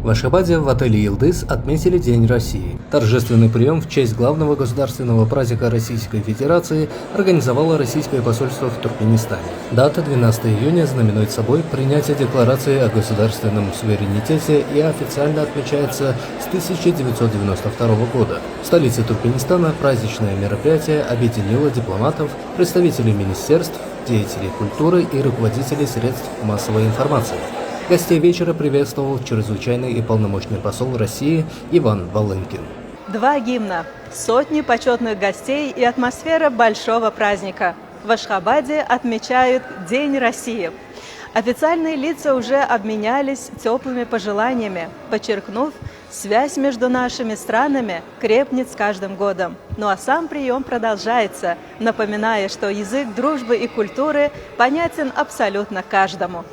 В Ашхабаде в отеле «Йылдыз» отметили День России. Торжественный прием в честь главного государственного праздника Российской Федерации организовало российское посольство в Туркменистане. Дата 12 июня знаменует собой принятие Декларации о государственном суверенитете и официально отмечается с 1992 года. В столице Туркменистана праздничное мероприятие объединило дипломатов, представителей министерств, деятелей культуры и руководителей средств массовой информации. Гостей вечера приветствовал чрезвычайный и полномочный посол России Иван Волынкин. Два гимна, сотни почетных гостей и атмосфера большого праздника. В Ашхабаде отмечают День России. Официальные лица уже обменялись теплыми пожеланиями, подчеркнув, связь между нашими странами крепнет с каждым годом. Ну а сам прием продолжается, напоминая, что язык дружбы и культуры понятен абсолютно каждому.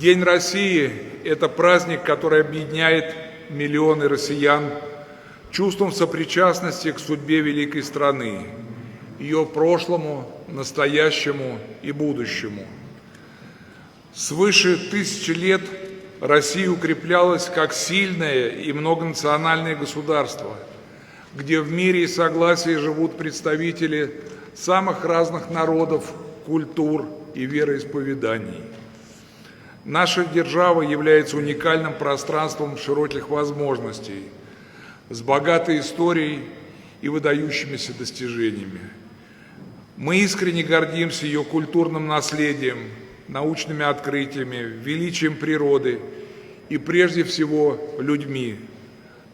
День России – это праздник, который объединяет миллионы россиян чувством сопричастности к судьбе великой страны, ее прошлому, настоящему и будущему. Свыше 1000 лет Россия укреплялась как сильное и многонациональное государство, где в мире и согласии живут представители самых разных народов, культур и вероисповеданий. Наша держава является уникальным пространством широких возможностей, с богатой историей и выдающимися достижениями. Мы искренне гордимся ее культурным наследием, научными открытиями, величием природы и, прежде всего, людьми,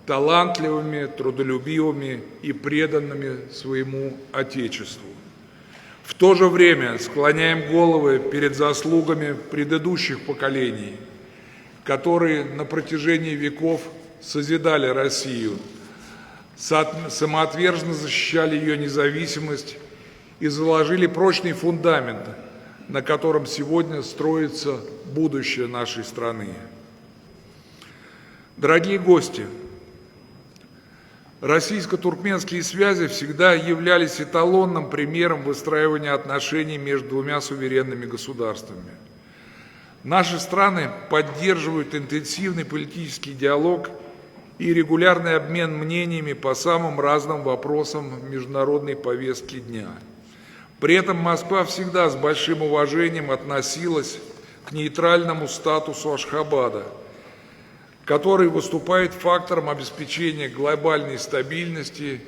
талантливыми, трудолюбивыми и преданными своему Отечеству. В то же время склоняем головы перед заслугами предыдущих поколений, которые на протяжении веков созидали Россию, самоотверженно защищали ее независимость и заложили прочный фундамент, на котором сегодня строится будущее нашей страны. Дорогие гости, российско-туркменские связи всегда являлись эталонным примером выстраивания отношений между двумя суверенными государствами. Наши страны поддерживают интенсивный политический диалог и регулярный обмен мнениями по самым разным вопросам международной повестки дня. При этом Москва всегда с большим уважением относилась к нейтральному статусу Ашхабада, который выступает фактором обеспечения глобальной стабильности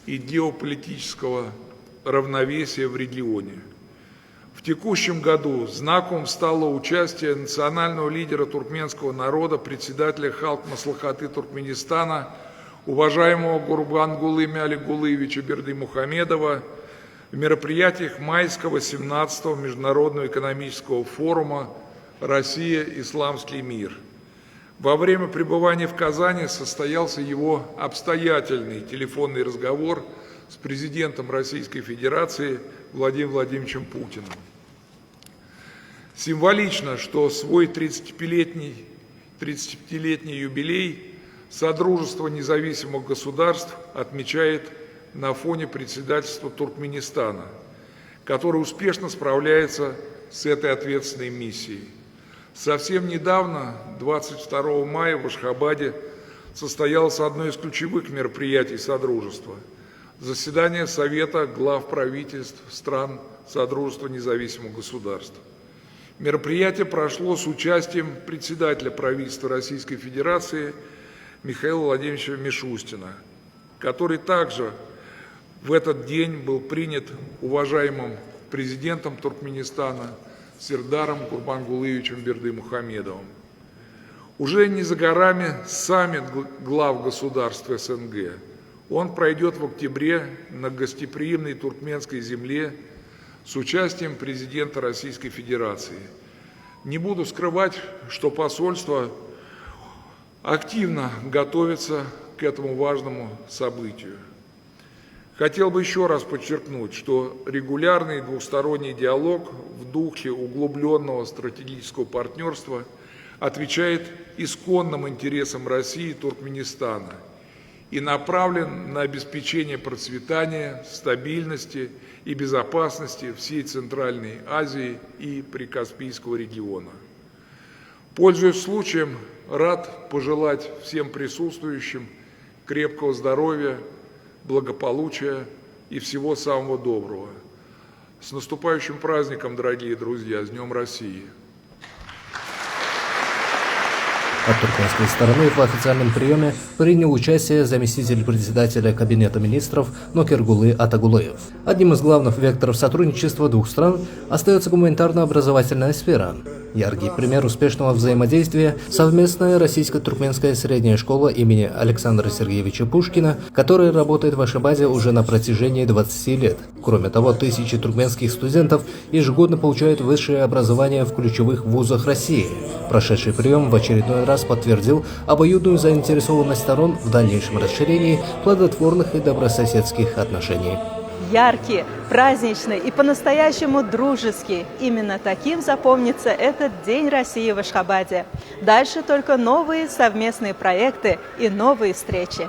и геополитического равновесия в регионе. В текущем году знаковым стало участие национального лидера туркменского народа, председателя Халк Маслихаты Туркменистана, уважаемого Гурбангулы Алигулыевича Бердымухамедова, в мероприятиях майского 17-го Международного экономического форума «Россия. Исламский мир». Во время пребывания в Казани состоялся его обстоятельный телефонный разговор с президентом Российской Федерации Владимиром Владимировичем Путиным. Символично, что свой 35-летний юбилей Содружество независимых государств отмечает на фоне председательства Туркменистана, который успешно справляется с этой ответственной миссией. Совсем недавно, 22 мая, в Ашхабаде состоялось одно из ключевых мероприятий Содружества – заседание Совета глав правительств стран Содружества независимых государств. Мероприятие прошло с участием председателя правительства Российской Федерации Михаила Владимировича Мишустина, который также в этот день был принят уважаемым президентом Туркменистана Сердаром Курбангулыевичем Бердымухамедовым. Уже не за горами саммит глав государств СНГ. Он пройдет в октябре на гостеприимной туркменской земле с участием президента Российской Федерации. Не буду скрывать, что посольство активно готовится к этому важному событию. Хотел бы еще раз подчеркнуть, что регулярный двусторонний диалог в духе углубленного стратегического партнерства отвечает исконным интересам России и Туркменистана и направлен на обеспечение процветания, стабильности и безопасности всей Центральной Азии и Прикаспийского региона. Пользуясь случаем, рад пожелать всем присутствующим крепкого здоровья, благополучия и всего самого доброго. С наступающим праздником, дорогие друзья, с Днем России! От туркменской стороны в официальном приеме принял участие заместитель председателя Кабинета министров Нокергулы Атагулаев. Одним из главных векторов сотрудничества двух стран остается гуманитарно-образовательная сфера. Яркий пример успешного взаимодействия – совместная российско-туркменская средняя школа имени Александра Сергеевича Пушкина, которая работает в Ашхабаде уже на протяжении 20 лет. Кроме того, тысячи туркменских студентов ежегодно получают высшее образование в ключевых вузах России. Прошедший прием в очередной раз подтвердил обоюдную заинтересованность сторон в дальнейшем расширении плодотворных и добрососедских отношений. Яркий, праздничный и по-настоящему дружеский. Именно таким запомнится этот День России в Ашхабаде. Дальше только новые совместные проекты и новые встречи.